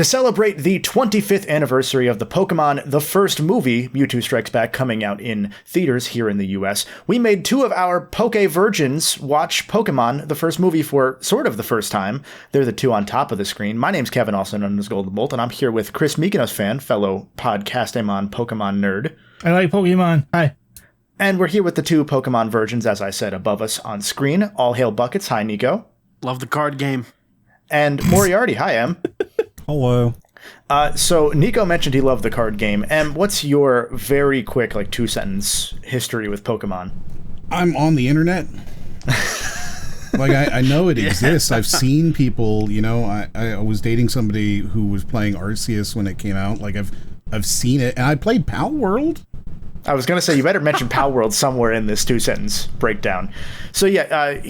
To celebrate the 25th anniversary of the Pokémon, the first movie, Mewtwo Strikes Back, coming out in theaters here in the US, we made two of our Pokévirgins watch Pokémon, the first movie, for sort of the first time. They're the two on top of the screen. My name's Kevin, also known as Golden Bolt, and I'm here with Chris Mykonos fan, fellow podcastamon Pokemon nerd. I like Pokemon. Hi. And we're here with the two Pokemon virgins, as I said, above us on screen. All hail Buckets. Hi, Nico. Love the card game. And Moriarty. Hi, Em. Hello. So Nico mentioned he loved the card game. Em, what's your very quick, like, 2-sentence history with Pokemon? I'm on the internet. Like, I know it exists. I've seen people, you know, I was dating somebody who was playing Arceus when it came out. Like, I've seen it. And I played Pal World. I was going to say, you better mention Pal World somewhere in this 2-sentence breakdown. So yeah,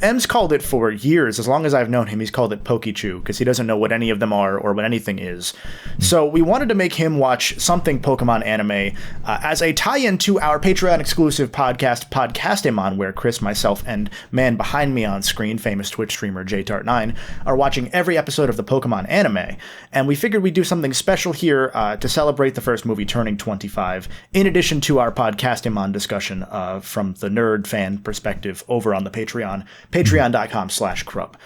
M's called it for years. As long as I've known him, he's called it Pokechew, because he doesn't know what any of them are or what anything is. So we wanted to make him watch something Pokemon anime as a tie-in to our Patreon-exclusive podcast, Podcastamon, where Chris, myself, and man behind me on screen, famous Twitch streamer JTart9, are watching every episode of the Pokemon anime. And we figured we'd do something special here to celebrate the first movie turning 25, in addition to our Podcastamon discussion from the nerd fan perspective over on the Patreon, patreon.com/Crub.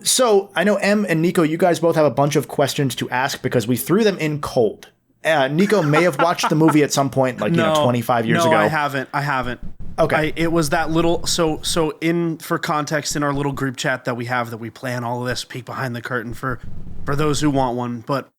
So I know Em and Nico, you guys both have a bunch of questions to ask because we threw them in cold. Nico may have watched the movie at some point, like, 25 years ago. No, I haven't. Okay. It was that little, so for context, in our little group chat that we have, that we plan all of this, peek behind the curtain for those who want one. But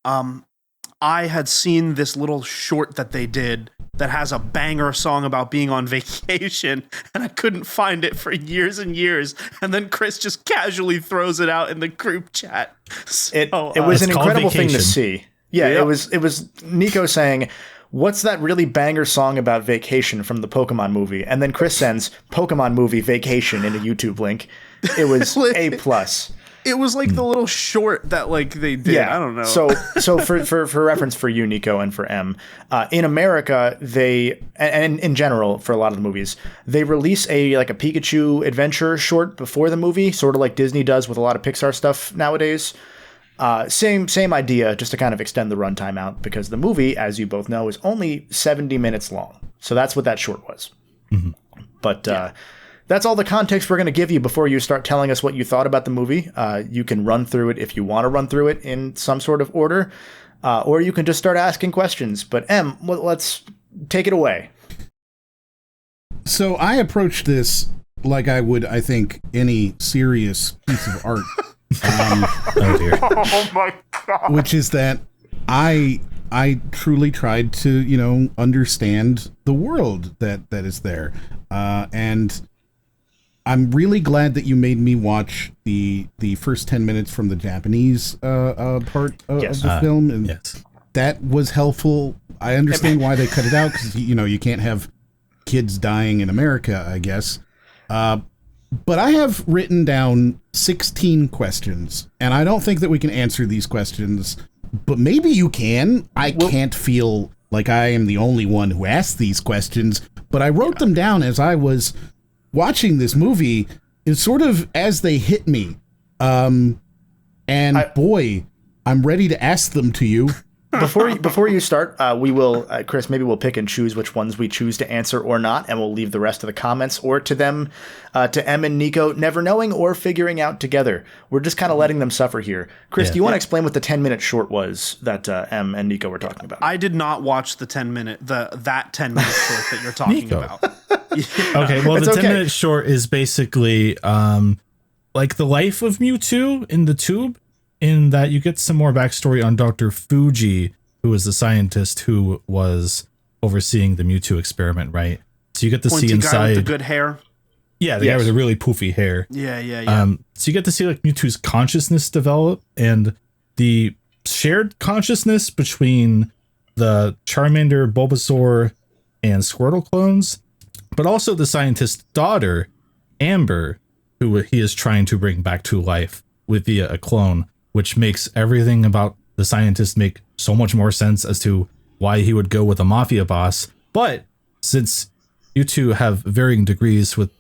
I had seen this little short that they did that has a banger song about being on vacation, and I couldn't find it for years and years. And then Chris just casually throws it out in the group chat. So, it was an incredible thing to see. Yeah, yep. It was Nico saying, "What's that really banger song about vacation from the Pokemon movie?" And then Chris sends Pokemon movie vacation in a YouTube link. It was A+. It was like the little short that, like, they did. Yeah. I don't know. So for reference for you, Nico, and for M, in America, they, and in general for a lot of the movies, they release a Pikachu adventure short before the movie, sort of like Disney does with a lot of Pixar stuff nowadays. Same idea, just to kind of extend the runtime out, because the movie, as you both know, is only 70 minutes long. So that's what that short was. Mm-hmm. But that's all the context we're going to give you before you start telling us what you thought about the movie. You can run through it if you want to run through it in some sort of order, or you can just start asking questions. But Em, let's take it away. So I approached this like I would, I think, any serious piece of art. Oh dear. Oh my God. Which is that I truly tried to, understand the world that is there. And I'm really glad that you made me watch the first 10 minutes from the Japanese part of the film, and that was helpful. I understand why they cut it out, because you can't have kids dying in America, I guess. But I have written down 16 questions, and I don't think that we can answer these questions, but maybe you can. I can't feel like I am the only one who asked these questions, but I wrote them down as I was watching this movie, is sort of as they hit me. Boy, I'm ready to ask them to you. Before you start, we will, Chris, maybe we'll pick and choose which ones we choose to answer or not, and we'll leave the rest of the comments or to them, to Em and Nico, never knowing or figuring out together. We're just kind of letting them suffer here. Chris, do you want to explain what the 10-minute short was that Em and Nico were talking about? I did not watch the 10-minute short that you're talking about. Okay, well, the 10-minute short is basically like the life of Mewtwo in the tube, in that you get some more backstory on Dr. Fuji, who was the scientist who was overseeing the Mewtwo experiment, right? So you get to see inside. Guy with the good hair. Yeah, the guy with the really poofy hair. Yeah. So you get to see, like, Mewtwo's consciousness develop, and the shared consciousness between the Charmander, Bulbasaur, and Squirtle clones, but also the scientist's daughter, Amber, who he is trying to bring back to life via a clone, which makes everything about the scientist make so much more sense as to why he would go with a mafia boss. But since you two have varying degrees with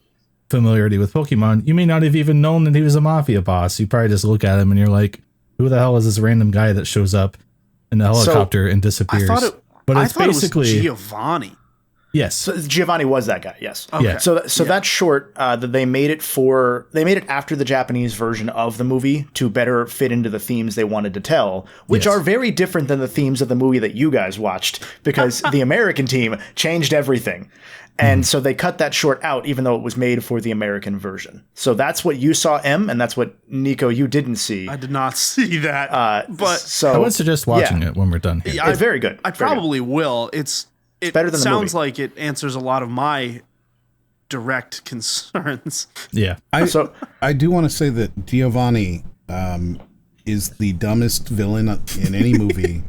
familiarity with Pokemon, you may not have even known that he was a mafia boss. You probably just look at him and you're like, who the hell is this random guy that shows up in the helicopter and disappears? But it's basically it was Giovanni. Yes. So Giovanni was that guy. Yes. Okay. Yeah. So that short that they made it after the Japanese version of the movie to better fit into the themes they wanted to tell, which are very different than the themes of the movie that you guys watched, because the American team changed everything. And so they cut that short out, even though it was made for the American version. So that's what you saw, M, and that's what, Nico, you didn't see. I did not see that. But so I would suggest watching it when we're done here. it's very good. I probably will. It better than the sounds movie. like it answers a lot of my direct concerns. Yeah. I do want to say that Giovanni is the dumbest villain in any movie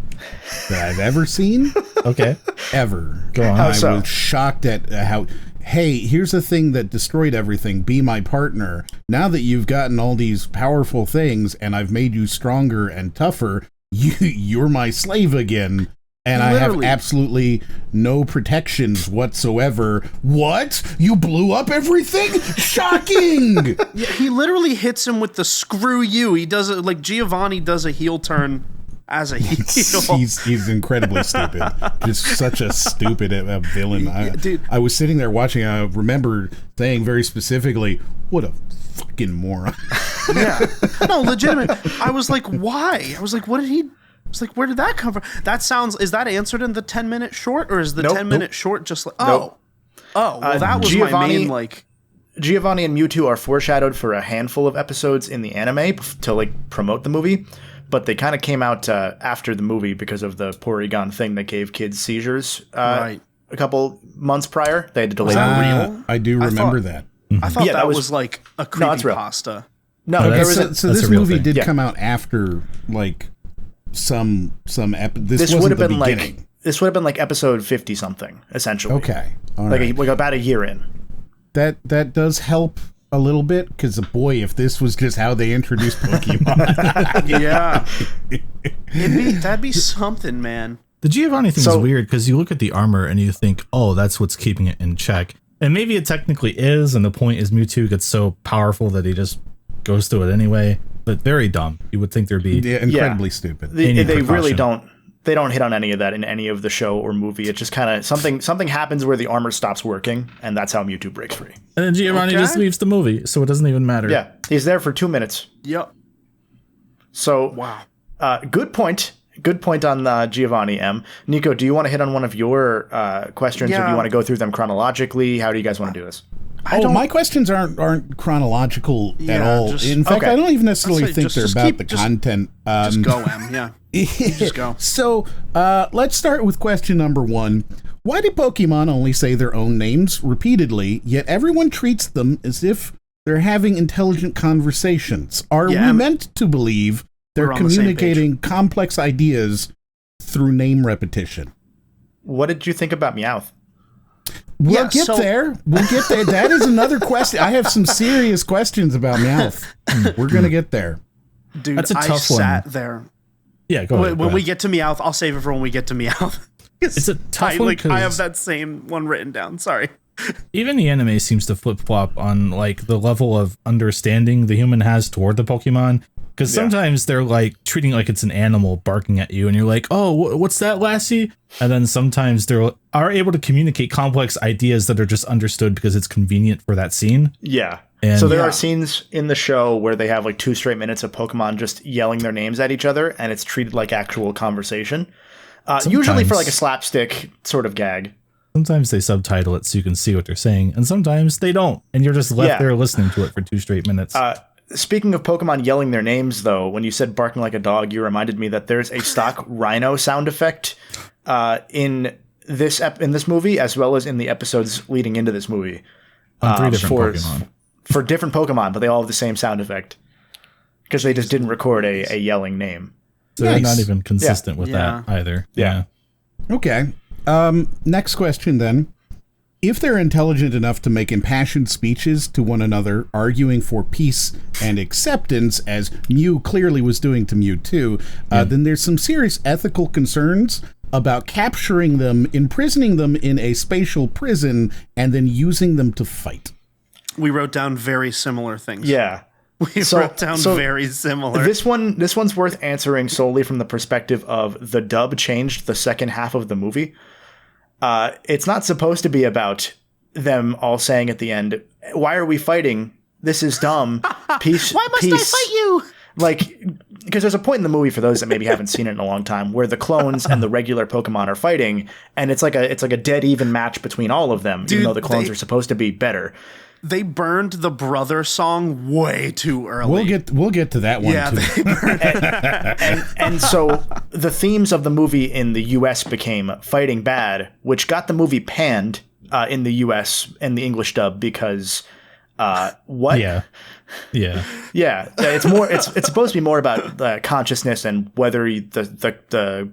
that I've ever seen. Okay. Ever. Go on. How I so? was shocked at how, hey, here's the thing that destroyed everything. Be my partner. Now that you've gotten all these powerful things and I've made you stronger and tougher, you're my slave again. And I have absolutely no protections whatsoever. What? You blew up everything? Shocking! Yeah, he literally hits him with the screw you. He does it like Giovanni does a heel turn as a heel. He's incredibly stupid. Just such a stupid villain. Dude. I was sitting there watching. I remember saying very specifically, "What a fucking moron!" Yeah, no, legitimate. I was like, why? I was like, what did he? I was like, where did that come from? Is that answered in the 10-minute short, or is the 10-minute short just like? Well, that was my main like. Giovanni and Mewtwo are foreshadowed for a handful of episodes in the anime to like promote the movie, but they kind of came out after the movie because of the Porygon thing that gave kids seizures Right. a couple months prior. They had to delay that the real? I do remember that. I thought Yeah, that that was was like a No, it's real. creepypasta. No, No, there that's- was So That's this a real movie thing. did Yeah. come out after like some this this wasn't would have the been beginning. like episode 50 something essentially. Okay, all Like, right. like about a year in. That does help a little bit, because boy, if this was just how they introduced Pokemon. Yeah, that'd be something, man. The Giovanni thing is So- weird because you look at the armor and you think, oh, that's what's keeping it in check. And maybe it technically is, and the point is Mewtwo gets so powerful that he just goes through it anyway. But very dumb. You would think there'd be Yeah, incredibly stupid. They Any really precaution. don't hit on any of that in any of the show or movie. It just kind of something happens where the armor stops working, and that's how Mewtwo breaks free. and then Giovanni Okay. just leaves the movie, so it doesn't even matter. Yeah, he's there for 2 minutes. Yep. So Wow. good point. Good point on Giovanni, M. Nico, do you want to hit on one of your questions, or do Yeah. you want to go through them chronologically? How do you guys want to do this? My questions aren't chronological at Yeah, all. just- In fact, okay. I don't even necessarily I'd say think just- they're just about keep- the just- content. Just go, Em. Yeah. Just go. So let's start with question number 1. Why do Pokemon only say their own names repeatedly, yet everyone treats them as if they're having intelligent conversations? Are Yeah, we I'm- meant to believe they're We're on the same page. communicating complex ideas through name repetition? What did you think about Meowth? We'll Yeah, get so- there. We'll get there. That is another question. I have some serious questions about Meowth. We're going to get there. Dude, That's a I tough one. sat there. Yeah, go ahead. When go we ahead. get to Meowth, I'll save it for when we get to Meowth. It's a tough one I have 'cause- that same one written down. Sorry. even the anime seems to flip flop on like the level of understanding the human has toward the Pokemon. Because sometimes they're like treating it like it's an animal barking at you, and you're like, "Oh, what's that, lassie?" And then sometimes they are able to communicate complex ideas that are just understood because it's convenient for that scene. Yeah. And- So there Yeah. are scenes in the show where they have like 2 straight minutes of Pokemon just yelling their names at each other, and it's treated like actual conversation. Usually for Sometimes. like a slapstick sort of gag. Sometimes they subtitle it so you can see what they're saying, and sometimes they don't, and you're just left Yeah. there listening to it for 2 straight minutes. Speaking of Pokemon yelling their names, though, when you said barking like a dog, you reminded me that there's a stock rhino sound effect in this movie, as well as in the episodes leading into this movie. on 3 different for- Pokemon. For different Pokemon, but they all have the same sound effect. Because they just didn't record a yelling name. So they're Nice. not even consistent with Yeah. that either. Yeah. Okay. Next question then. If they're intelligent enough to make impassioned speeches to one another, arguing for peace and acceptance, as Mew clearly was doing to Mewtwo, then there's some serious ethical concerns about capturing them, imprisoning them in a spatial prison, and then using them to fight. We wrote down very similar things. Yeah. We wrote down very similar. This one's worth answering solely from the perspective of the dub changed the second half of the movie. It's not supposed to be about them all saying at the end, "Why are we fighting? This is dumb. Peace. Why must I fight you?" Like, because there's a point in the movie, for those that maybe haven't seen it in a long time, where the clones and the regular Pokemon are fighting, and it's like a dead even match between all of them, even though the clones are supposed to be better. They burned the brother song way too early. We'll get to that one too. They burned it. And so the themes of the movie in the U.S. became fighting bad, which got the movie panned in the U.S. in the English dub because what? Yeah. It's supposed to be more about consciousness and whether the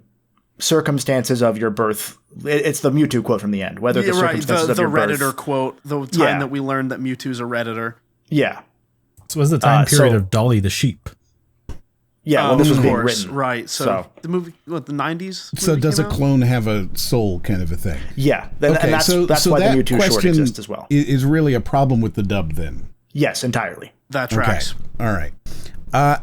circumstances of your birth. It's the Mewtwo quote from the end. Whether the circumstances of your birth. The Redditor quote. The time that we learned that Mewtwo's a Redditor. Yeah. So was the time period of Dolly the sheep. Yeah, when this was being written. Right. So the movie, the 90s? So does a clone have a soul kind of a thing? Yeah. And that's why the Mewtwo short exists as well. Is really a problem with the dub then? Yes, entirely. That tracks. Okay. All right.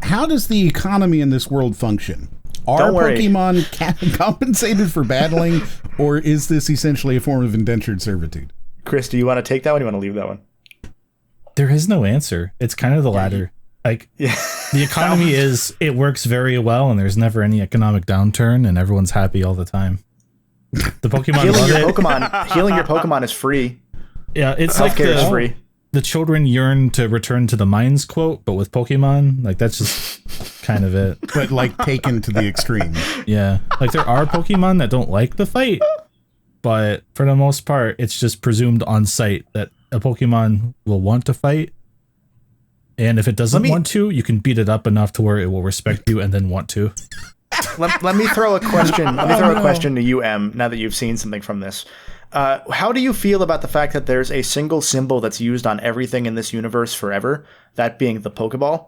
How does the economy in this world function? Are Pokemon compensated for battling, or is this essentially a form of indentured servitude? Chris, do you want to take that one or do you want to leave that one? There is no answer. It's kind of the latter. Like, the economy it works very well, and there's never any economic downturn, and everyone's happy all the time. The Pokemon healing your Pokemon is free. Yeah, it's like is free. The children yearn to return to the mines quote, but with Pokemon, like that's just kind of it. But like taken to the extreme. Yeah. Like there are Pokemon that don't like the fight, but for the most part, it's just presumed on sight that a Pokemon will want to fight. And if it doesn't want to, you can beat it up enough to where it will respect you and then want to. Let me throw a question. Let me throw a question to you, Em, now that you've seen something from this. How do you feel about the fact that there's a single symbol that's used on everything in this universe forever, that being the Pokeball?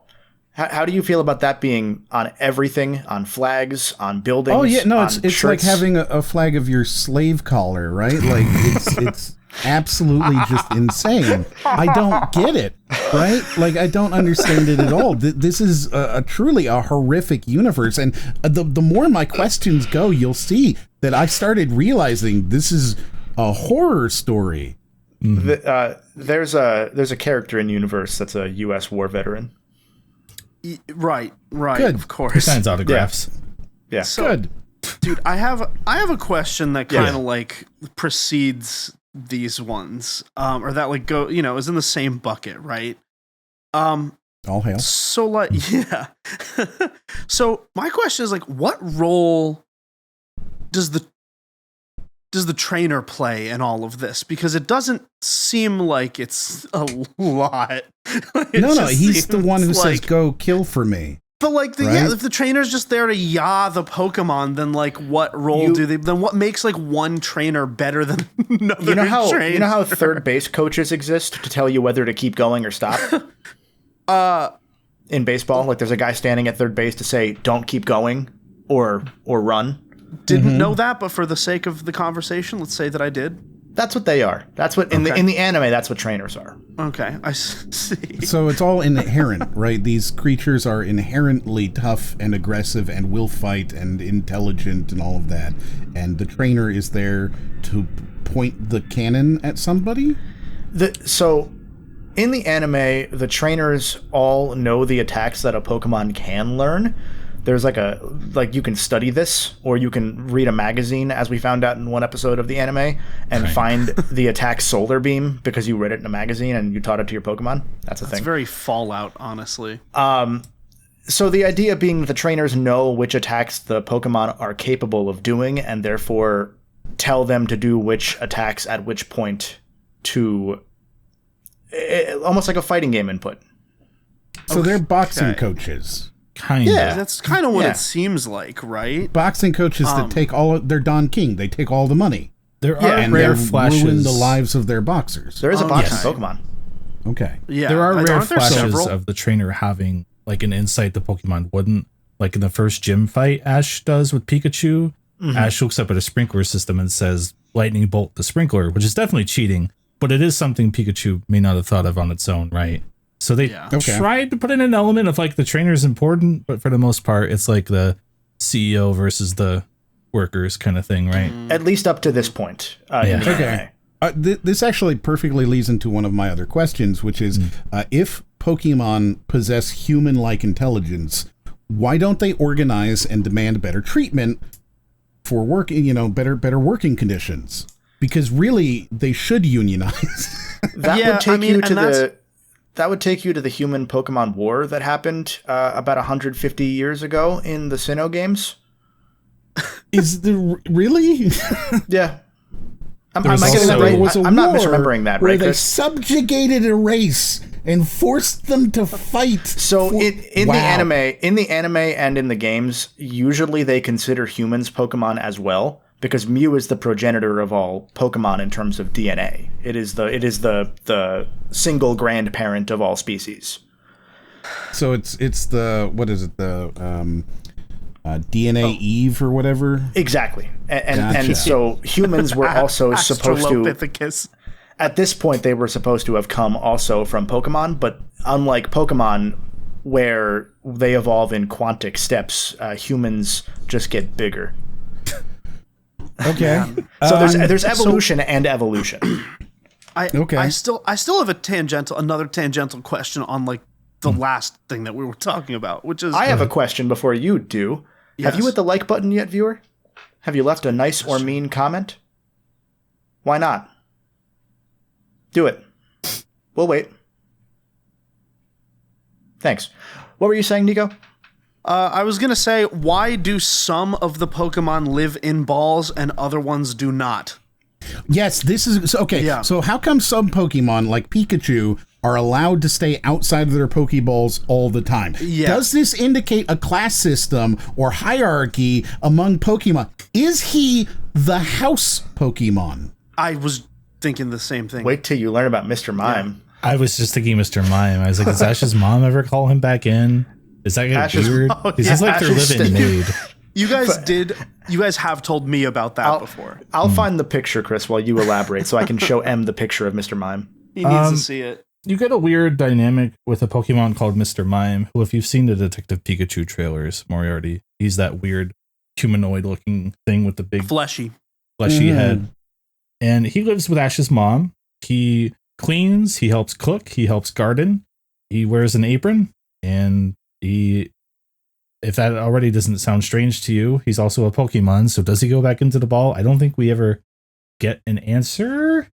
How do you feel about that being on everything, on flags, on buildings? Oh yeah, no, it's shirts? like having a flag of your slave collar, right? Like it's absolutely just insane. I don't get it, right? Like I don't understand it at all. This is truly a horrific universe, and the more my questions go, you'll see that I started realizing this is a horror story. Mm-hmm. There's a character in universe that's a U.S. war veteran. Right. Good. Of course. He signs autographs. Yeah. So, good. Dude, I have a question that kind of like precedes these ones, or that like is in the same bucket, right? All hail. So like, yeah. So my question is like, what role does the trainer play in all of this? Because it doesn't seem like it's a lot. No, he's the one who says, "Go kill for me." But like, if the trainer's just there to the Pokemon, then like, what role do they? Then what makes like one trainer better than another? You know trainer? how third base coaches exist to tell you whether to keep going or stop. In baseball, like there's a guy standing at third base to say, "Don't keep going," or run. Didn't know that, but for the sake of the conversation, let's say that I did. That's what they are. That's what in the anime. That's what trainers are. Okay, I see. So it's all inherent, right? These creatures are inherently tough and aggressive and will fight and intelligent and all of that. And the trainer is there to point the cannon at somebody. So in the anime, the trainers all know the attacks that a Pokemon can learn. There's you can study this, or you can read a magazine, as we found out in one episode of the anime, and find the attack Solar Beam because you read it in a magazine and you taught it to your Pokemon. That's a thing. It's very Fallout, honestly. So the idea being that the trainers know which attacks the Pokemon are capable of doing, and therefore tell them to do which attacks at which point to almost like a fighting game input. So they're boxing coaches. Kind of. Yeah, that's kind of what it seems like, right? Boxing coaches that take they're Don King. They take all the money. There are and rare they flashes. ruin the lives of their boxers. There is a boxing Pokemon. Okay. Yeah, there are rare flashes several? of the trainer having like an insight the Pokemon wouldn't. Like in the first gym fight, Ash does with Pikachu. Mm-hmm. Ash looks up at a sprinkler system and says, "Lightning bolt the sprinkler," which is definitely cheating, but it is something Pikachu may not have thought of on its own, right? So they tried to put in an element of like the trainer's important, but for the most part, it's like the CEO versus the workers kind of thing, right? At least up to this point. Okay. This actually perfectly leads into one of my other questions, which is if Pokemon possess human-like intelligence, why don't they organize and demand better treatment for working, better working conditions? Because really, they should unionize. That would take you to the human Pokemon War that happened about 150 years ago in the Sinnoh games. Is there really? Yeah. I'm not misremembering that, right? Where they subjugated a race and forced them to fight. So in the anime and in the games, usually they consider humans Pokemon as well, because Mew is the progenitor of all Pokemon in terms of DNA. It is the single grandparent of all species. So it's the, what is it, the DNA Eve or whatever? Exactly. And so humans were also supposed to, at this point, they were supposed to have come also from Pokemon, but unlike Pokemon, where they evolve in quantic steps, humans just get bigger. Okay. So there's evolution and evolution. I still have another tangential question on like the last thing that we were talking about, which is I have a question before you do. Yes. Have you hit the like button yet, viewer? Have you left a nice or mean comment? Why not? Do it. We'll wait. Thanks. What were you saying, Nico? I was going to say, why do some of the Pokemon live in balls and other ones do not? Yes, this is okay. Yeah. So how come some Pokemon like Pikachu are allowed to stay outside of their Pokeballs all the time? Yeah. Does this indicate a class system or hierarchy among Pokemon? Is he the house Pokemon? I was thinking the same thing. Wait till you learn about Mr. Mime. Yeah. I was just thinking Mr. Mime. I was like, does Ash's mom ever call him back in? Is that weird? Is this like their living maid? You guys have told me about that before. I'll find the picture, Chris, while you elaborate, so I can show M the picture of Mr. Mime. He needs to see it. You get a weird dynamic with a Pokemon called Mr. Mime, who, if you've seen the Detective Pikachu trailers, Moriarty, he's that weird humanoid-looking thing with the big fleshy head. And he lives with Ash's mom. He cleans, he helps cook, he helps garden, he wears an apron, and if that already doesn't sound strange to you, he's also a Pokemon. So does he go back into the ball? I don't think we ever get an answer.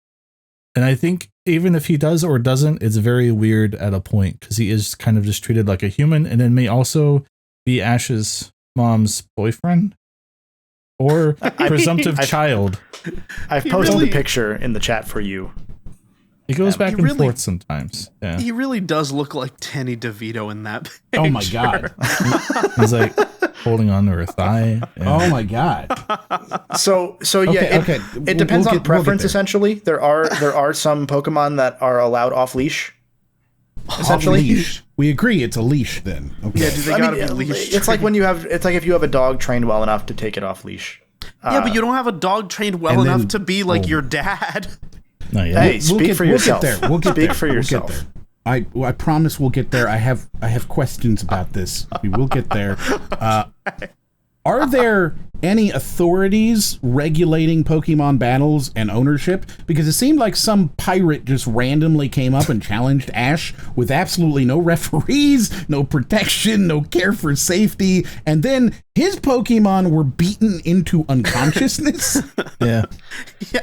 And I think even if he does or doesn't, it's very weird at a point because he is kind of just treated like a human and then may also be Ash's mom's boyfriend or presumptive child. I've posted the picture in the chat for you. It goes back and forth sometimes. Yeah. He really does look like Danny DeVito in that picture. Oh my God. He's like holding on to her thigh. Yeah. Oh my God. So it depends on preference essentially. There are some Pokemon that are allowed off leash. Essentially. Leash. We agree it's a leash then. Okay. Yeah, do they gotta be leashed? It's like if you have a dog trained well enough to take it off leach. Yeah, but you don't have a dog trained well enough to be like your dad. No, yeah. Hey, speak for yourself. We'll get there. Speak for yourself. I promise we'll get there. I have questions about this. We will get there. Are there any authorities regulating Pokemon battles and ownership? Because it seemed like some pirate just randomly came up and challenged Ash with absolutely no referees, no protection, no care for safety, and then his Pokemon were beaten into unconsciousness. Yeah.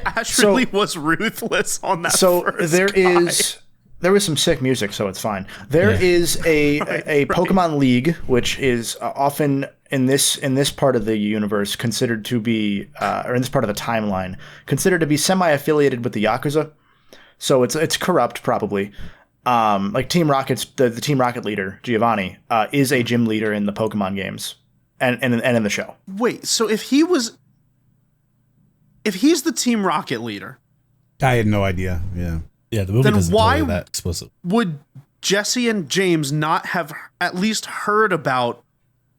Ash really was ruthless on that. So there was some sick music, so it's fine. There is a Pokemon League, which is often in this part of the universe considered to be, or in this part of the timeline, considered to be semi-affiliated with the Yakuza. So it's corrupt, probably. Like Team Rocket's the Team Rocket leader, Giovanni, is a gym leader in the Pokemon games and in the show. Wait, so if he's the Team Rocket leader, I had no idea. Yeah. Yeah, the movie doesn't tell you that explicitly. Would Jesse and James not have at least heard about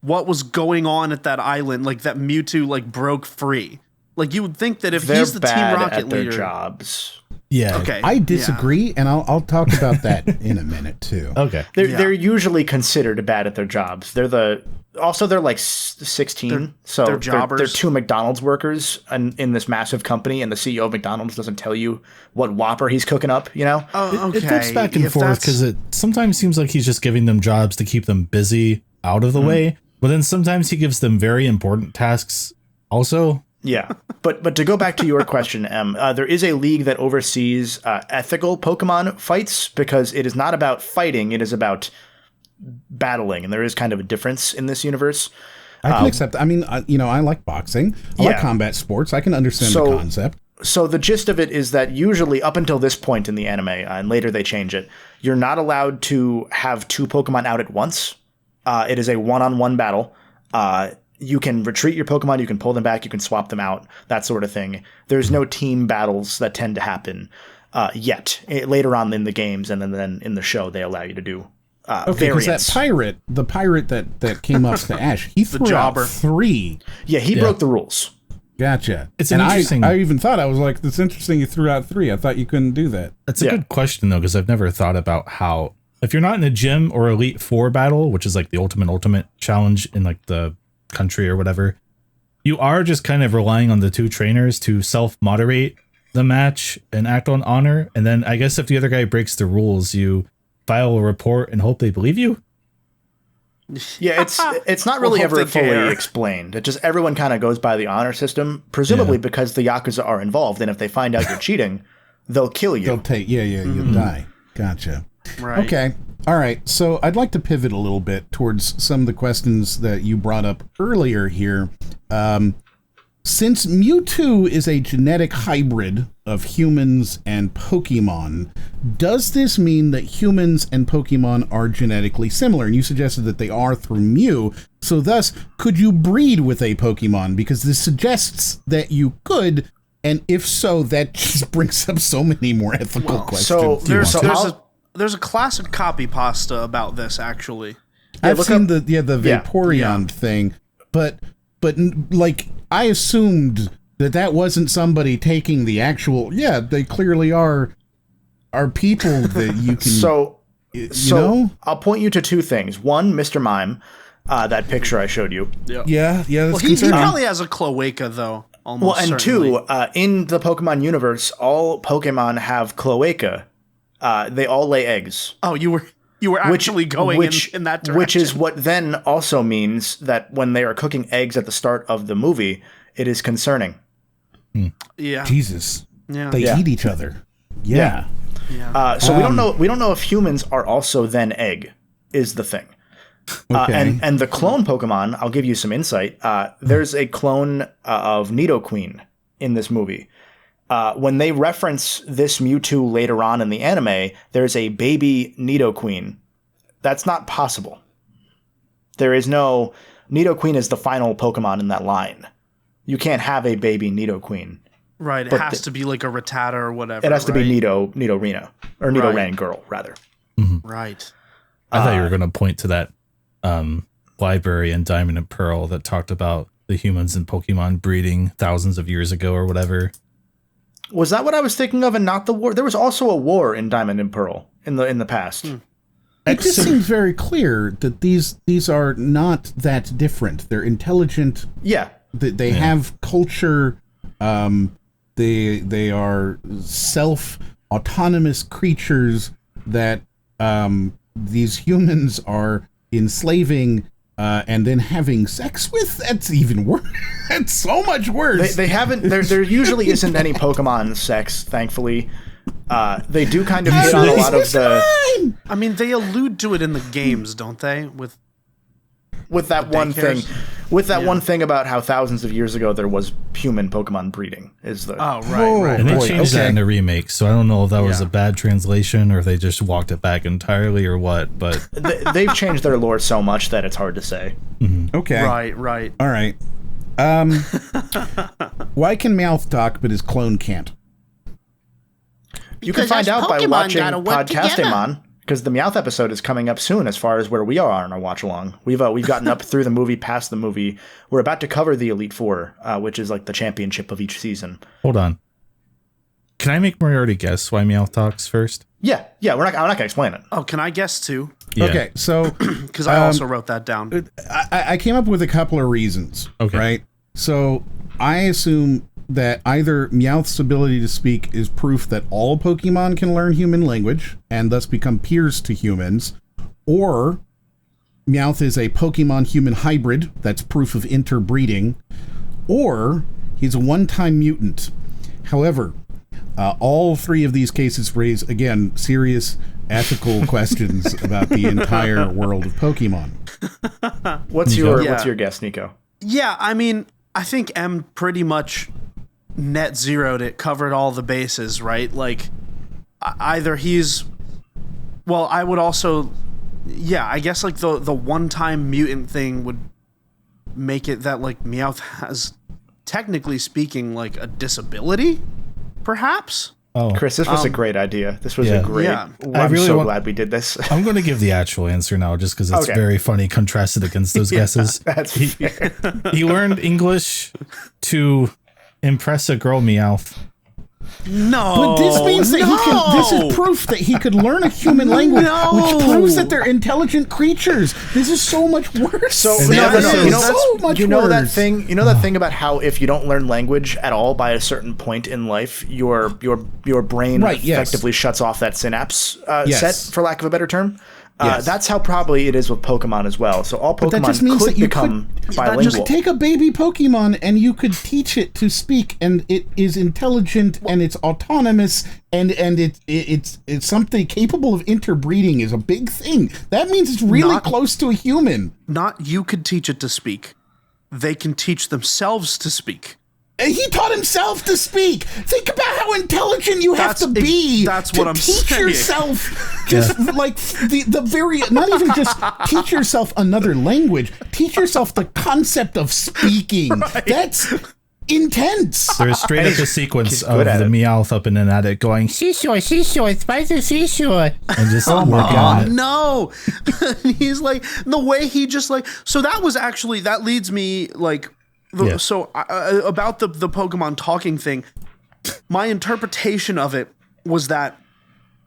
what was going on at that island, like that Mewtwo like broke free? Like you would think that if he's the Team Rocket leader, jobs. Yeah. Okay. I disagree, and I'll talk about that in a minute too. Okay. They're usually considered bad at their jobs. They're like 16, so they're jobbers. They're two McDonald's workers in this massive company, and the CEO of McDonald's doesn't tell you what Whopper he's cooking up. You know, Oh, okay. It flips back and If forth that's- because it sometimes seems like he's just giving them jobs to keep them busy out of the way, but then sometimes he gives them very important tasks also. yeah. But to go back to your question, Em, there is a league that oversees ethical Pokemon fights because it is not about fighting; it is about battling, and there is kind of a difference in this universe. I can accept. I mean, I like boxing. I like combat sports. I can understand the concept. So the gist of it is that usually up until this point in the anime, and later they change it, you're not allowed to have two Pokemon out at once. It is a one-on-one battle. You can retreat your Pokemon, you can pull them back, you can swap them out, that sort of thing. There's no team battles that tend to happen yet. Later on in the games and then in the show, they allow you to do Okay, because variants. the pirate that came up to Ash, he threw out jobber. 3. Yeah, he broke the rules. Gotcha. It's and an interesting- I even thought, I was like, that's interesting you threw out 3. I thought you couldn't do that. That's a good question though, because I've never thought about how, if you're not in a gym or Elite Four battle, which is like the ultimate challenge in like the country or whatever, you are just kind of relying on the two trainers to self-moderate the match and act on honor. And then I guess if the other guy breaks the rules, you file a report and hope they believe you. Yeah, it's not really Well, ever they fully care. explained. It just everyone kind of goes by the honor system, presumably because the Yakuza are involved, and if they find out you're cheating, they'll kill you. They'll take, you'll die. Gotcha. Right. Okay. All right. So I'd like to pivot a little bit towards some of the questions that you brought up earlier here. Since Mewtwo is a genetic hybrid of humans and Pokemon, does this mean that humans and Pokemon are genetically similar? And you suggested that they are through Mew. So thus, could you breed with a Pokemon? Because this suggests that you could. And if so, that just brings up so many more ethical questions. so Do you want to- There's a classic copy pasta about this actually. I've look seen up- the Vaporeon thing, but like I assumed that wasn't somebody taking the actual. Yeah, they clearly are people that you can. So you know? I'll point you to two things. One, Mr. Mime, that picture I showed you. Yeah, Well, that's he concerning. probably has a cloaca though. Almost Well, and certainly. two, in the Pokemon universe, all Pokemon have cloaca. They all lay eggs. Oh, you were actually going in that direction. Which is what then also means that when they are cooking eggs at the start of the movie, it is concerning. yeah. Jesus, Yeah. they Yeah. eat each other. Yeah. So we don't know if humans are also then egg, is the thing. Okay. And the clone Pokemon, I'll give you some insight. There's a clone of Nidoqueen in this movie. When they reference this Mewtwo later on in the anime, there's a baby Nidoqueen. That's not possible. There is no... Nidoqueen is the final Pokemon in that line. You can't have a baby Nidoqueen. Right. It but has to be like a Rattata or whatever. It has to be right? Nidorina. Or Nidoran girl, rather. Right. I thought you were going to point to that library in Diamond and Pearl that talked about the humans and Pokemon breeding thousands of years ago or whatever. Was that what I was thinking of and not the war? There was also a war in Diamond and Pearl in the past. It just seems very clear that these are not that different. They're intelligent. Yeah. They have culture. They are self-autonomous creatures that these humans are enslaving and then having sex with. That's even worse. That's so much worse. They haven't. There usually isn't any Pokemon sex, thankfully. They do kind of hit on a lot of the I mean, they allude to it in the games, don't they? With that one thing, daycares? with that one thing about how thousands of years ago there was human Pokemon breeding. Is the right. And they Boy, changed that okay. in the remake, so I don't know if that was Yeah. a bad translation or if they just walked it back entirely or what, but they've changed their lore so much that it's hard to say. Okay. Right. All right. Why can Meowth talk but his clone can't? You can find out by watching Podcastimon, because the Meowth episode is coming up soon as far as where we are on our watch along. We've gotten up through the movie, past the movie. We're about to cover the Elite Four, which is like the championship of each season. hold on. Can I make Moriarty guess why Meowth talks first? Yeah. I'm not gonna explain it. Oh, can I guess too? Yeah. Okay, so Because I also wrote that down. I came up with a couple of reasons. Okay. Right? So I assume that either Meowth's ability to speak is proof that all Pokemon can learn human language and thus become peers to humans, or Meowth is a Pokemon-human hybrid, that's proof of interbreeding, or he's a one-time mutant. However, all three of these cases raise, again, serious ethical questions about the entire world of Pokemon. What's Nico? your guess, Nico? Yeah, I mean, I think M pretty much net zeroed it, covered all the bases, right? Like, either he's... Well, I would also... Yeah, I guess, like, the one-time mutant thing would make it that, like, Meowth has, technically speaking, like, a disability, perhaps? Oh, Chris, this was a great idea. This was yeah. a great... Yeah. I'm so glad we did this. I'm going to give the actual answer now just because it's Okay. very funny contrasted against those guesses. That's fair. He learned English to impress a girl, Meowth. No. But this means that he can. This is proof that he could learn a human language, which proves that they're intelligent creatures. This is so much worse. So And no, the no, other you is- know, so much you know that worse. thing. You know that thing about how if you don't learn language at all by a certain point in life, your brain Right, yes. effectively shuts off that synapse Yes. set, for lack of a better term. Yes. That's how probably it is with Pokemon as well. So all But that Pokemon just means could that you become could bilingual. just take a baby Pokemon and you could teach it to speak, and it is intelligent and it's autonomous and it's something capable of interbreeding is a big thing. That means it's really Not- close to a human. Not you could teach it to speak. They can teach themselves to speak. And he taught himself to speak. Think about how intelligent you have That's to be. that's to what I'm teach saying. yourself just like the very not even just teach yourself another language. Teach yourself the concept of speaking. That's intense. There's straight up a sequence of good at the it. Meowth up in an attic going, seashore, spicy seashore, and just Oh working on it. no. He's like, the way he just like, so that was actually, that leads me like, Yeah. so about the Pokemon talking thing, my interpretation of it was that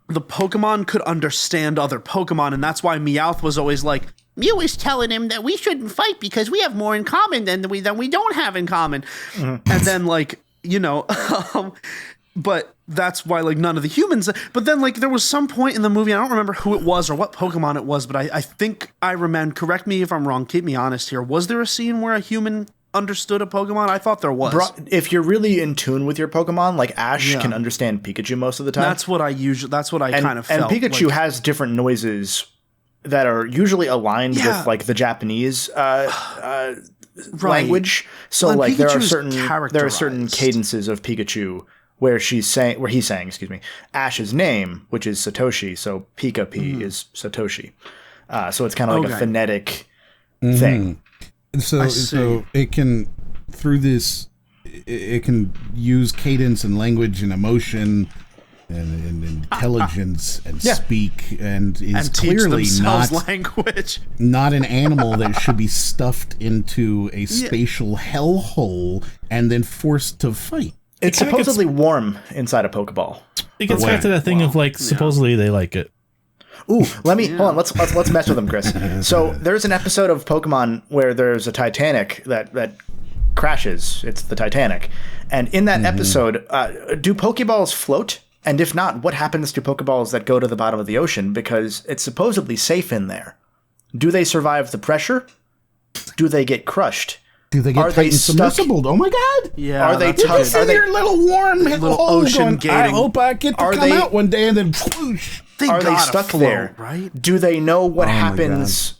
the Pokemon could understand other Pokemon, and that's why Meowth was always like, Mew is telling him that we shouldn't fight because we have more in common than we don't have in common. And then, like, you know, but that's why, like, none of the humans. But then, like, there was some point in the movie, I don't remember who it was or what Pokemon it was, but I think I remember. Correct me if I'm wrong. Keep me honest here. Was there a scene where a human understood a Pokemon? I thought there was. If you're really in tune with your Pokemon, like Ash Yeah. can understand Pikachu most of the time. That's what I kind of and felt. Pikachu like, has different noises that are usually aligned Yeah. with like the Japanese Right. language. So Well, and like there are Pikachu's certain characterized. cadences of Pikachu where he's saying Ash's name, which is Satoshi. So Pika P is Satoshi. So it's kind of like a Okay. phonetic thing. So see. it can through this it can use cadence and language and emotion and intelligence and Yeah. speak and is and teach clearly themselves not language. not an animal that should be stuffed into a spatial hellhole and then forced to fight. It's kinda gets- supposedly warm inside a Pokeball. It gets back to that thing of like, supposedly they like it. Ooh, hold on. Let's mess with them, Chris. So there's an episode of Pokemon where there's a Titanic that crashes. It's the Titanic, and in that episode, do Pokeballs float? And if not, what happens to Pokeballs that go to the bottom of the ocean? Because it's supposedly safe in there. Do they survive the pressure? Do they get crushed? Do they Are get they Titan stuck- submersible? Oh my god! Yeah, Are they that's tough? good. Just in your little warm little ocean going, I gating. hope I get to Are come they- out one day and then whoosh. They Are they gotta stuck float, there? right? Do they know what my happens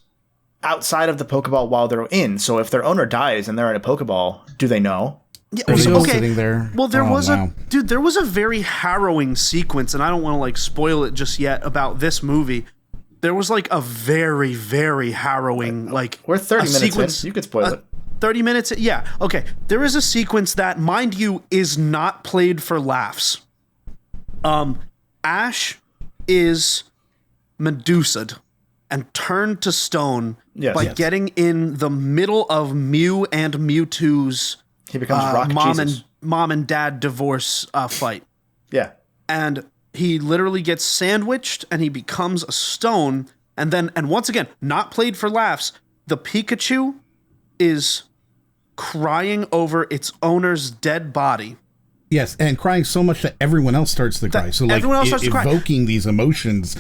outside of the Pokeball while they're in? So if their owner dies and they're in a Pokeball, do they know? Yeah, Are they so- just sitting there? Well, there Oh, was wow. there was a very harrowing sequence, and I don't want to like spoil it just yet about this movie. There was like a very, very harrowing like We're 30 a minutes sequence, in. You could spoil it. 30 minutes. Yeah. Okay. There is a sequence that, mind you, is not played for laughs. Ash is Medusa'd and turned to stone Yes. by Yes. getting in the middle of Mew and Mewtwo's He becomes Rock mom Jesus. and dad divorce fight. Yeah. And he literally gets sandwiched and he becomes a stone. And then, and once again, not played for laughs, the Pikachu is crying over its owner's dead body. Yes, and crying so much that everyone else starts to cry. So like everyone else starts to cry. Evoking these emotions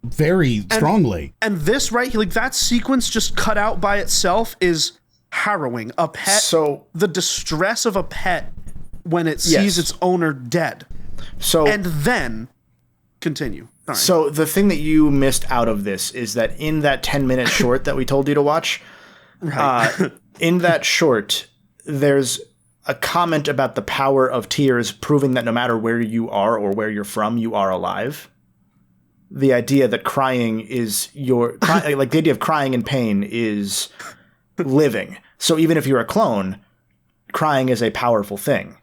very strongly. And this, right, like that sequence just cut out by itself is harrowing. A pet, So the distress of a pet when it sees its owner dead. So And then, continue. Sorry. So the thing that you missed out of this is that in that 10-minute short that we told you to watch, in that short, there's a comment about the power of tears proving that no matter where you are or where you're from, you are alive. The idea that crying is like the idea of crying in pain is living. So even if you're a clone, crying is a powerful thing.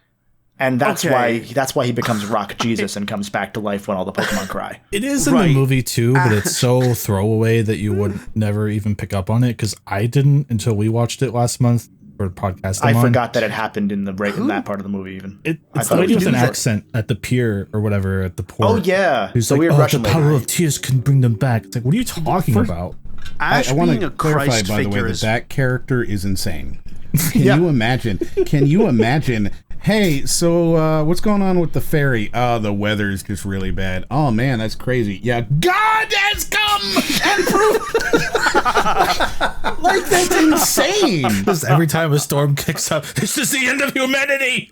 And that's why he becomes Rock Jesus and comes back to life when all the Pokemon cry. It is in the movie too, but it's so throwaway that you would never even pick up on it, because I didn't until we watched it last month for podcast. I forgot that it happened in that part of the movie even. It's the lady with an accent at the pier or whatever at the port. Oh yeah. Who's the like, weird Russian the power lady. of tears can bring them back. It's like, what are you talking about? Ash I want being to a clarify, Christ by the way, figure that character is insane. Can you imagine? Can you imagine? Hey, so what's going on with the ferry? Oh, the weather's just really bad. Oh man, that's crazy. Yeah, God has come and proved. Like, that's insane. Just every time a storm kicks up, this is the end of humanity.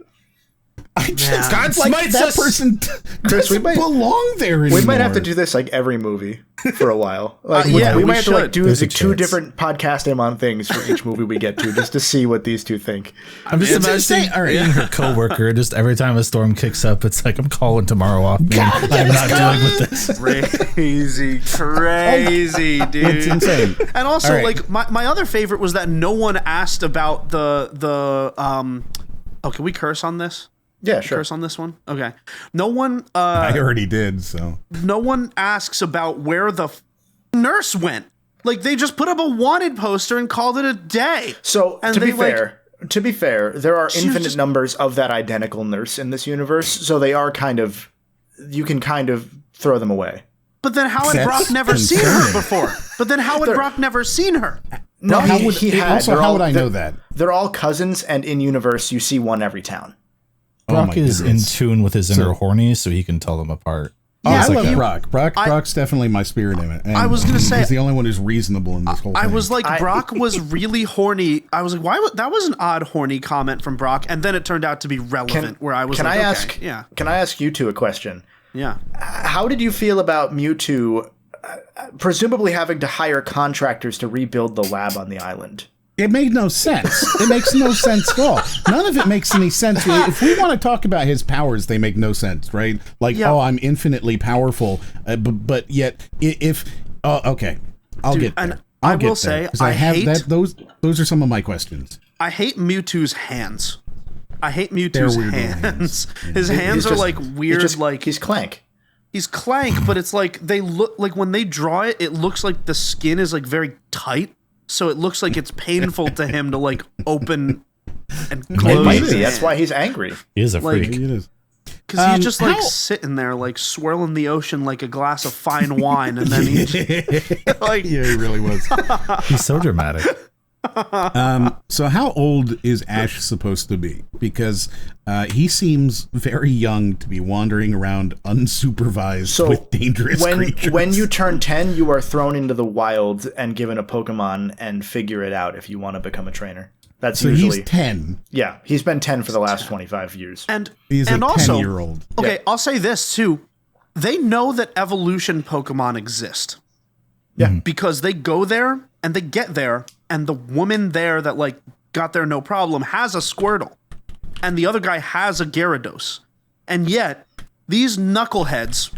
God smites that us. person Chris, we might belong there anymore. We might have to do this like every movie for a while. Like we might have to like do There's a two chance. different podcast him on things for each movie we get to, just to see what these two think. I'm just imagining being her coworker. Just every time a storm kicks up, it's like, I'm calling tomorrow off. Man. I'm not dealing with this. crazy, dude. It's insane. And also, All right. like my other favorite was that no one asked about the Oh, can we curse on this? Yeah, sure. Curse on this one? Okay. No one I already did, so. no one asks about where the nurse went. Like, they just put up a wanted poster and called it a day. So And to be they, fair, there are was infinite just- numbers of that identical nurse in this universe, so they are you can kind of throw them away. But then how had That's Brock never seen her concerning. before? But then how had Brock never seen her? No, how would I they're- know that? They're all cousins, and in universe, you see one every town. Brock is in goodness. tune with his inner horny, so he can tell them apart. Oh, Yeah, I it's like love that. Brock. Brock's definitely my spirit in it. And I was gonna say- he's the only one who's reasonable in this whole thing. I was like, Brock was really horny. I was like, that was an odd horny comment from Brock, and then it turned out to be relevant. Where I was Can like, I okay, ask? yeah, Can I ask you two a question? yeah. How did you feel about Mewtwo presumably having to hire contractors to rebuild the lab on the island? It made no sense. It makes no sense at all. None of it makes any sense. If we want to talk about his powers, they make no sense, right? Like, Yeah. oh, I'm infinitely powerful, but yet if okay, I'll get there. and I'll I get will there, say, 'cause I have hate- that. Those are some of my questions. I hate Mewtwo's hands. I hate They're Mewtwo's weird little hands. hands. His hands He's are just- like weird, he's Clank. he's Clank, but it's like they look like when they draw it, it looks like the skin is like very tight. So it looks like it's painful to him to like open and It close. might his be. That's hand. why he's angry. He is a Like- freak. It is. Because he's just like how- sitting there, like swirling the ocean like a glass of fine wine, and then he just, like Yeah, he really was. He's so dramatic. So how old is Ash supposed to be? Because he seems very young to be wandering around unsupervised So with dangerous creatures. when you turn 10, you are thrown into the wild and given a Pokemon and figure it out if you want to become a trainer. That's so usually he's 10. yeah. He's been 10 for the last 25 years. and He's and a also 10-year-old. okay, Yeah. I'll say this too. They know that evolution Pokemon exist. Yeah. Because they go there and they get there, and the woman there that like got there no problem has a Squirtle, and the other guy has a Gyarados, and yet these knuckleheads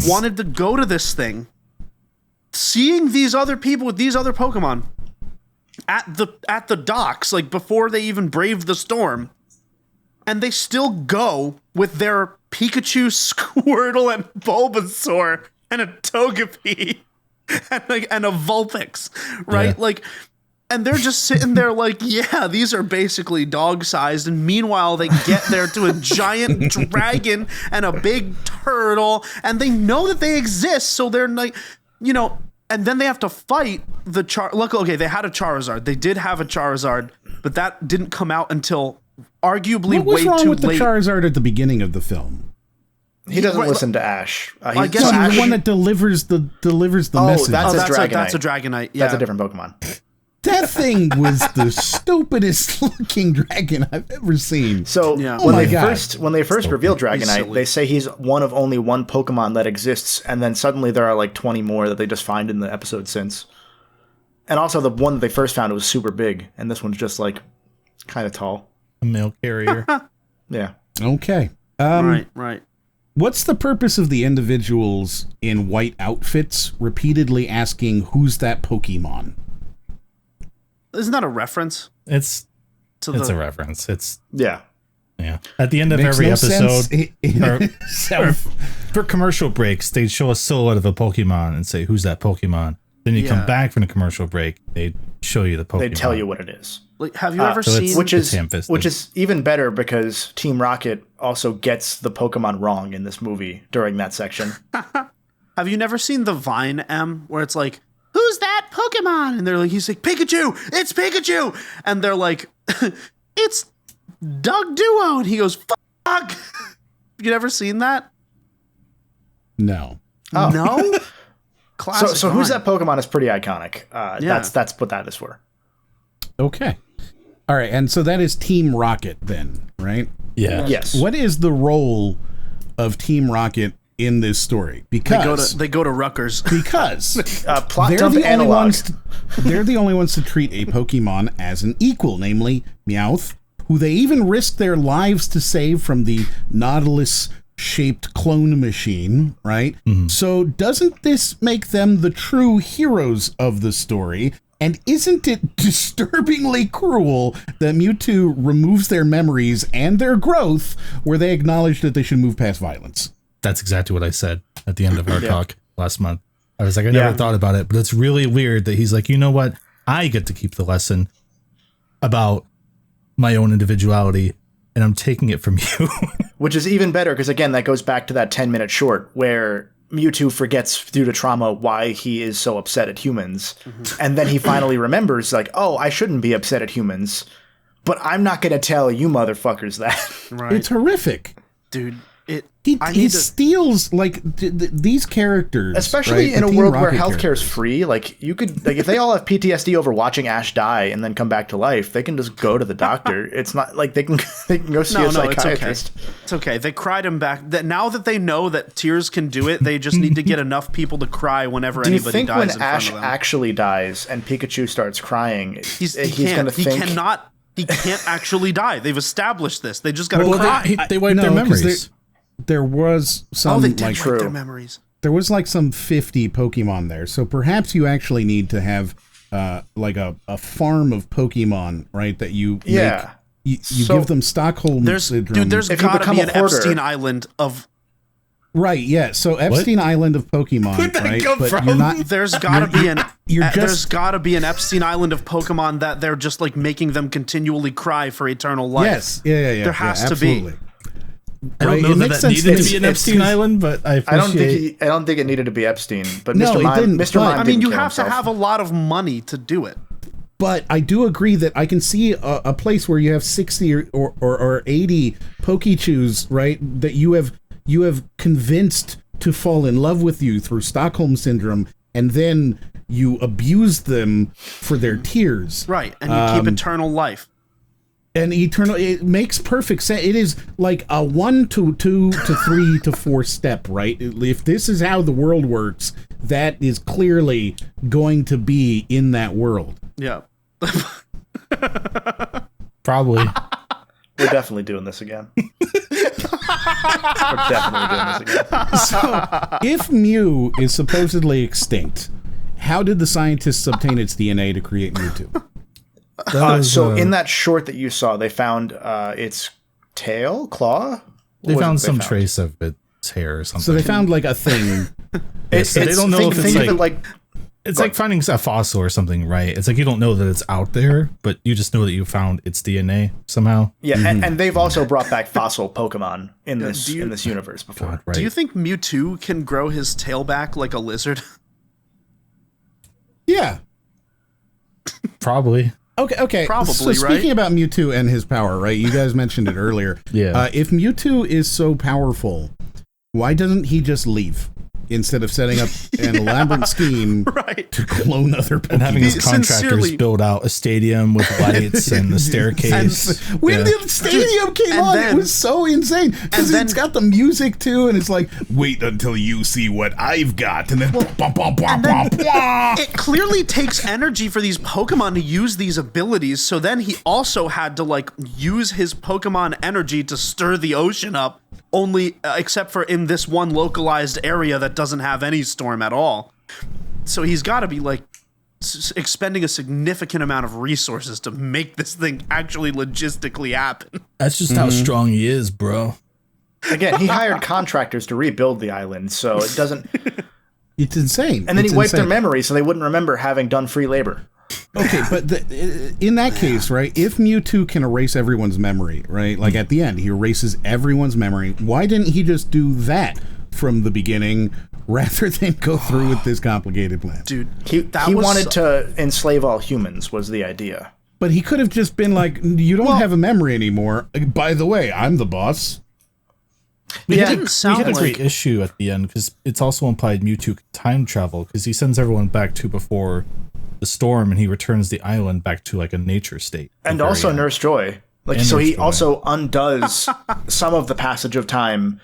wanted to go to this thing, seeing these other people with these other Pokemon at the docks, like before they even braved the storm, and they still go with their Pikachu, Squirtle, and Bulbasaur, and a Togepi, and a Vulpix, right? Yeah. Like, And they're just sitting there like, yeah, these are basically dog-sized. And meanwhile, they get there to a giant dragon and a big turtle, and they know that they exist. So they're like, you know, and then they have to fight the Look, okay, they had a Charizard. They did have a Charizard, but that didn't come out until arguably What was way wrong too with late. the Charizard at the beginning of the film? He doesn't listen to Ash. I guess So Ash- the one that delivers the message. that's a that's Dragonite. a Dragonite. Yeah. That's a different Pokemon. That thing was the stupidest looking dragon I've ever seen. So Yeah. when, Oh my they God. when they first reveal He's Dragonite, silly. they say he's one of only one Pokemon that exists, and then suddenly there are like 20 more that they just find in the episode since. And also the one that they first found was super big, and this one's just like kind of tall. A mail carrier. Yeah. Okay. Right. What's the purpose of the individuals in white outfits repeatedly asking, "Who's that Pokemon?" Isn't that a reference It's to a reference. It's Yeah. yeah. At the end of Makes every no episode, sense in or- itself. for commercial breaks, they'd show a silhouette of a Pokemon and say, "Who's that Pokemon?" Then you Yeah. come back from the commercial break, they show you the Pokemon. They tell you what it is. Like, have you ever so it's- seen? Which is ham-fisted. which is even better because Team Rocket also gets the Pokemon wrong in this movie during that section. Have you never seen the Vine M where it's like, "Who's that Pokemon?" And they're like, he's like, "Pikachu! It's Pikachu!" And they're like, "It's Doug Duo." And he goes, "Fuck!" You never seen that? No. Oh. No. Classic. So who's Vine. that Pokemon is pretty iconic. That's what that is for. Okay. All right, and so that is Team Rocket then, right? Yeah. Yes. What is the role of Team Rocket in this story? Because They go to Rutgers. Plot they're dump the only analog. ones. They're the only ones to treat a Pokemon as an equal, namely Meowth, who they even risk their lives to save from the Nautilus-shaped clone machine. Right. So doesn't this make them the true heroes of the story? And isn't it disturbingly cruel that Mewtwo removes their memories and their growth, where they acknowledge that they should move past violence? That's exactly what I said at the end of our talk last month. I was like, I never thought about it, but it's really weird that he's like, you know what? I get to keep the lesson about my own individuality, and I'm taking it from you. Which is even better because, again, that goes back to that 10-minute short where Mewtwo forgets due to trauma why he is so upset at humans. And then he finally remembers, like, oh, I shouldn't be upset at humans, but I'm not going to tell you motherfuckers that. Right. It's horrific. Dude, He steals like these characters, Especially right? in The a Team world where Rocket healthcare characters. is free. Like, you could, like, if they all have PTSD over watching Ash die and then come back to life, they can just go to the doctor. It's not like they can go see a it's okay. psychiatrist. It's okay. They cried him back. That now that they know that tears can do it, they just need to get enough people to cry whenever Do you anybody think dies when in Ash front of them. actually dies and Pikachu starts crying, he's going to He think... cannot. He can't actually die. They've established this. They just got to Well, cry. they wipe No, their 'cause memories. There was some They did like wipe their memories. there was like some 50 Pokemon there, so perhaps you actually need to have like a farm of Pokemon, right? That you Yeah. make, you So- give them Stockholm syndrome. There's If you got to become be a an hoarder- Epstein Island of. right, yeah. So Epstein Island of Pokemon, Where'd that right? come But from? you're not. There's got to be an. You're There's just- got to be an Epstein Island of Pokemon that they're just like making them continually cry for eternal life. Yes, yeah. There has to absolutely. be. I don't Right, know it that makes that sense needed that to be an it's- Epstein Island, but I appreciate. I don't think it needed to be Epstein, but No, Mr. it Mime, didn't, Mr. but- Mime I mean, didn't you kill have to himself. have a lot of money to do it. But I do agree that I can see a place where you have 60 or 80 Pokechus, right? That you have convinced to fall in love with you through Stockholm syndrome, and then you abuse them for their tears. Right. And you keep eternal life. And eternal, it makes perfect sense. It is like a 1 to 2 to 3 to 4 step, right? If this is how the world works, that is clearly going to be in that world. Yeah. Probably. We're definitely doing this again. We're definitely doing this again. So, if Mew is supposedly extinct, how did the scientists obtain its DNA to create Mewtwo? So in that short that you saw, they found its tail, claw? They What found was it some trace of its hair or something. So they found like a thing. So they don't know if it's think of like- it It's like finding a fossil or something, right? It's like you don't know that it's out there, but you just know that you found its DNA somehow. Yeah, and they've also brought back fossil Pokemon in this universe before. God, right. Do you think Mewtwo can grow his tail back like a lizard? Yeah. Probably. Okay. Probably, so speaking about Mewtwo and his power, right? You guys mentioned it earlier. Yeah. If Mewtwo is so powerful, why doesn't he just leave instead of setting up an elaborate scheme to clone other Pokemon? And having his contractors build out a stadium with lights and the staircase. When the stadium came on, it was so insane because it's got the music too, and it's like, wait until you see what I've got, and then, it clearly takes energy for these Pokemon to use these abilities. So then he also had to like use his Pokemon energy to stir the ocean up. Only, except for in this one localized area that doesn't have any storm at all. So he's got to be like expending a significant amount of resources to make this thing actually logistically happen. That's just how strong he is, bro. Again, he hired contractors to rebuild the island, so it doesn't. It's insane. And then he wiped their memory so they wouldn't remember having done free labor. Okay, but in that case, right, if Mewtwo can erase everyone's memory, right, like at the end, he erases everyone's memory, why didn't he just do that from the beginning rather than go through with this complicated plan? Dude, he wanted to enslave all humans was the idea. But he could have just been like, you don't have a memory anymore. By the way, I'm the boss. We had a great issue at the end because it's also implied Mewtwo could time travel because he sends everyone back to before the storm and he returns the island back to like a nature state. And also Nurse Joy. He also undoes some of the passage of time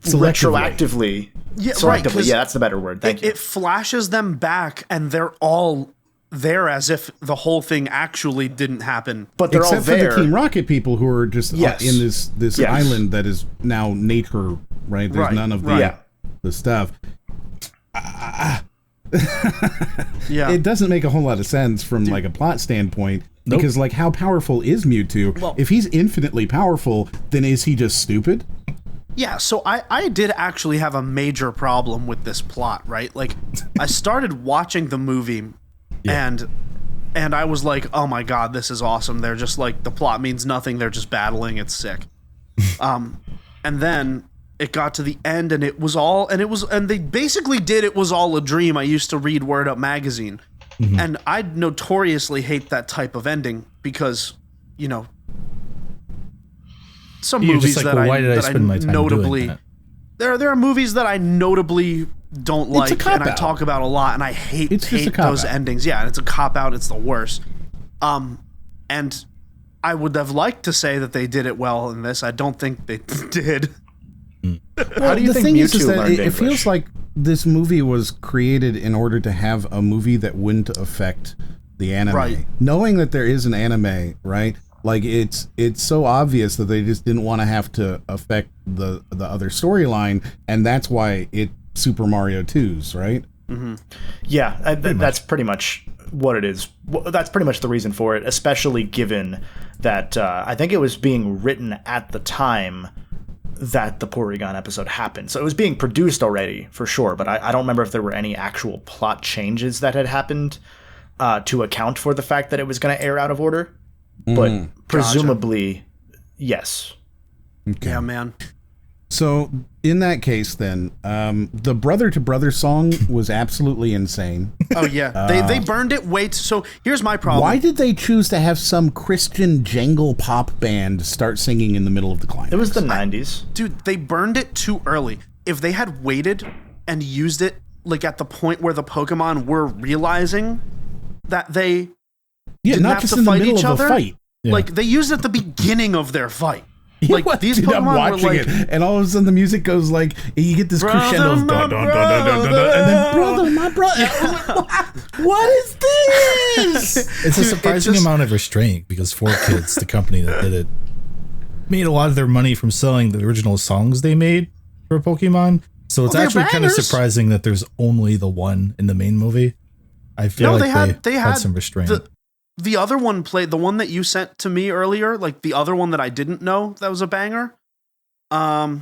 retroactively. Yeah, selectively. Yeah, that's the better word. Thank you. It flashes them back and they're all there as if the whole thing actually didn't happen. But they're Except all there. for the Team Rocket people who are just in this island that is now nature, right? There's none of the stuff. It doesn't make a whole lot of sense from like a plot standpoint because like how powerful is Mewtwo? Well, if he's infinitely powerful, then is he just stupid? Yeah, so I did actually have a major problem with this plot, right? Like I started watching the movie and I was like, oh my god, this is awesome. They're just like, the plot means nothing, they're just battling, it's sick. And then it got to the end and they basically did It Was All a Dream. I used to read Word Up magazine. And I notoriously hate that type of ending because, you know, some movies like, that why did I spend my time notably doing that? There are movies that I notably don't like and I talk about a lot and I hate those endings. Yeah, and it's a cop out, it's the worst. And I would have liked to say that they did it well in this. I don't think they did. How do you think Mewtwo learned English? It feels like this movie was created in order to have a movie that wouldn't affect the anime. Right. Knowing that there is an anime, right? Like it's so obvious that they just didn't want to have to affect the other storyline, and that's why it Super Mario 2's, right? Yeah, that's pretty much what it is. That's pretty much the reason for it, especially given that I think it was being written at the time that the Porygon episode happened. So it was being produced already, for sure, but I don't remember if there were any actual plot changes that had happened to account for the fact that it was going to air out of order. But presumably, yes. Okay. Yeah, man. So in that case, then, the brother to brother song was absolutely insane. Oh yeah, they burned it way so here's my problem. Why did they choose to have some Christian jangle pop band start singing in the middle of the climax? It was the 90s. Dude, they burned it too early. If they had waited and used it like at the point where the Pokemon were realizing that they didn't not have just to in the fight middle each of other, a fight. like they used it at the beginning of their fight. Like these Dude, I'm Pokemon watching were like, it, and all of a sudden the music goes like, you get this Brother, crescendo of my dun, dun, dun, dun, dun, dun, dun, and then brother, my brother. What is this? It's a surprising amount of restraint because 4Kids, the company that did it, made a lot of their money from selling the original songs they made for Pokemon. So it's actually kind of surprising that there's only the one in the main movie. I feel they had some restraint. The other one played, the one that you sent to me earlier, like the other one that I didn't know that was a banger. I'll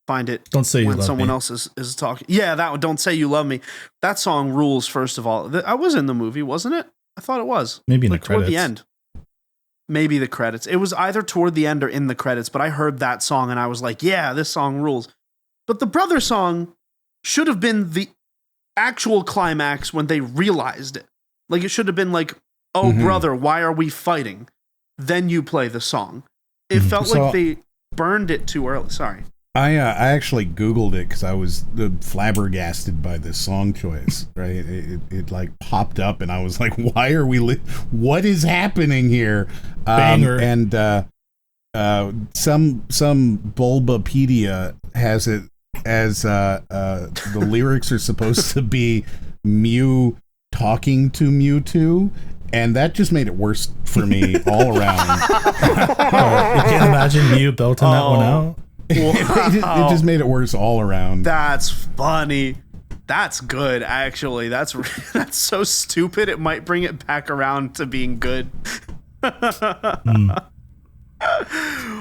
find it. Don't Say You when Love someone Me. else is talking. Yeah, that one. Don't Say You Love Me. That song rules. First of all, I was in the movie, wasn't it? I thought it was. Maybe in like the toward the credits. end. Maybe the credits. It was either toward the end or in the credits. But I heard that song and I was like, yeah, this song rules. But the brother song should have been the actual climax when they realized it. Like it should have been like, oh brother, why are we fighting? Then you play the song. It felt So- like they burned it too early. Sorry. I actually Googled it because I was flabbergasted by this song choice. Right, it like popped up, and I was like, "Why are we? What is happening here?" Banger. And some Bulbapedia has it as the lyrics are supposed to be Mew talking to Mewtwo. And that just made it worse for me all around. You can't imagine Mew belting that one out. It just made it worse all around. That's funny. That's good, actually. That's so stupid. It might bring it back around to being good.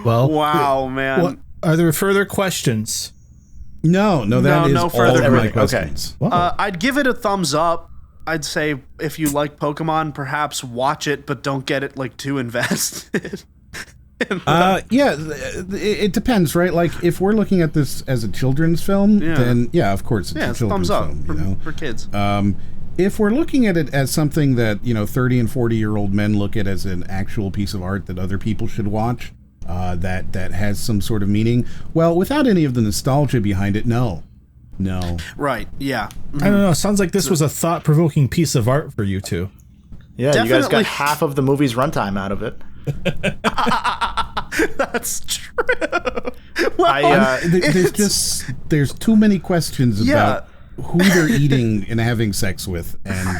Well, Wow, man. what, are there further questions? No, that is no all further of my everything. Okay. questions. I'd give it a thumbs up. I'd say if you like Pokemon, perhaps watch it, but don't get it like too invested. It depends, right? Like if we're looking at this as a children's film, then of course it's a it's children's thumbs up film. for, You know? for kids. If we're looking at it as something that 30 and 40-year-old men look at as an actual piece of art that other people should watch, that has some sort of meaning, well, without any of the nostalgia behind it, no. Right, yeah. I don't know. Sounds like this was a thought-provoking piece of art for you two. Yeah, you guys Definitely. got half of the movie's runtime out of it. That's true. Well, There's too many questions about who they're eating and having sex with, and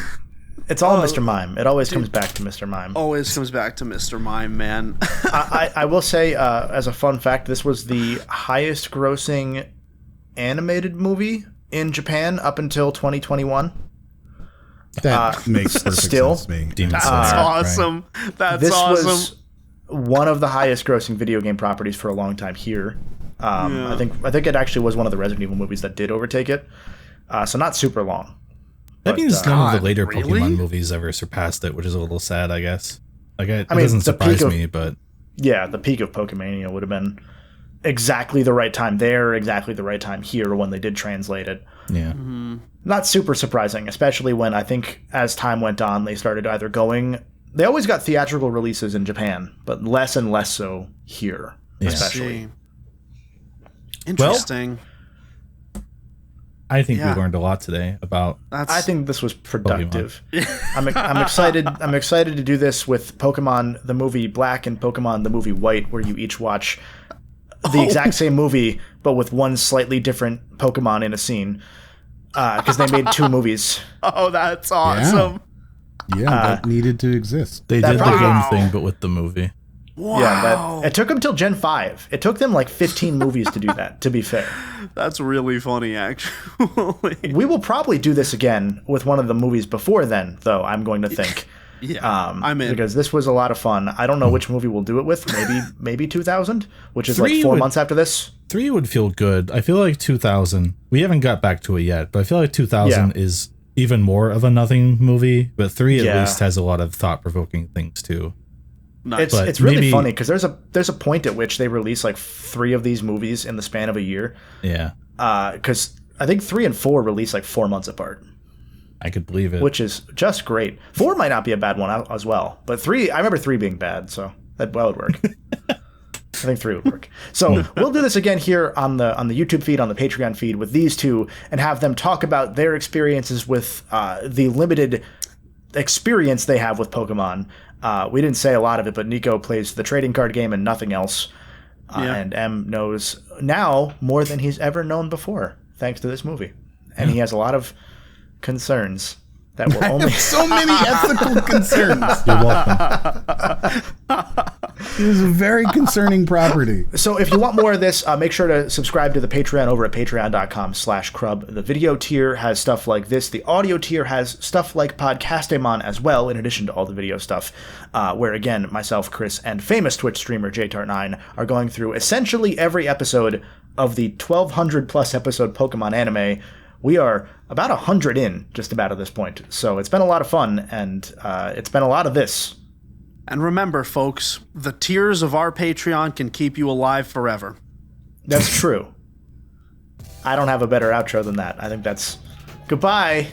It's all Mr. Mime. It always comes back to Mr. Mime. always comes back to Mr. Mime, man. I will say, as a fun fact, this was the highest grossing animated movie in Japan up until 2021. that makes perfect still, sense to me. Demon That's Slayer, right? awesome. That's This awesome. was one of the highest grossing video game properties for a long time here. I think it actually was one of the Resident Evil movies that did overtake it. So not super long. That means none of the God, later really? Pokemon movies ever surpassed it, which is a little sad, I guess. Like, it I mean, doesn't the peak surprise of- me, but Yeah, the peak of Pokemania would have been exactly the right time there, exactly the right time here when they did translate it. yeah. Not super surprising, especially when I think as time went on, they started either going. They always got theatrical releases in Japan, but less and less so here, Yeah. especially. See. Interesting. I think Yeah. we learned a lot today about. That's I think this was productive. I'm excited. I'm excited to do this with Pokemon the movie Black and Pokemon the movie White, where you each watch the exact same movie but with one slightly different Pokemon in a scene. Because they made two movies. Oh, that's awesome. That needed to exist. They That did the probably- game thing, but with the movie. Wow. Yeah, it took them till Gen 5. It took them like 15 movies to do that, to be fair. That's really funny, actually. We will probably do this again with one of the movies before then, though, I'm going to think. Yeah, I'm in. Because this was a lot of fun. I don't know which movie we'll do it with. Maybe 2000, which is like 3 4 would- months after this. 3 would feel good. I feel like 2000. We haven't got back to it yet, but I feel like 2000 is even more of a nothing movie. But 3 at Yeah. least has a lot of thought-provoking things too. Nice. But It's really maybe- funny because there's a point at which they release like 3 of these movies in the span of a year. Yeah, Because I think 3 and 4 release like 4 months apart, I could believe it. which is just great. 4 might not be a bad one as well, but 3, I remember 3 being bad, so that would work. I think 3 would work. So we'll do this again here on the YouTube feed, on the Patreon feed with these two, and have them talk about their experiences with the limited experience they have with Pokemon. We didn't say a lot of it, but Nico plays the trading card game and nothing else. And M knows now more than he's ever known before, thanks to this movie. And he has a lot of concerns that will only... So many ethical concerns. You're welcome. It is a very concerning property. So if you want more of this, make sure to subscribe to the Patreon over at patreon.com/crub. The video tier has stuff like this. The audio tier has stuff like Podcastemon as well, in addition to all the video stuff, where, again, myself, Chris, and famous Twitch streamer JTart9 are going through essentially every episode of the 1,200 plus episode Pokemon anime. We are about 100 in just about at this point. So it's been a lot of fun, and it's been a lot of this. And remember, folks, the tiers of our Patreon can keep you alive forever. That's true. I don't have a better outro than that. I think that's goodbye.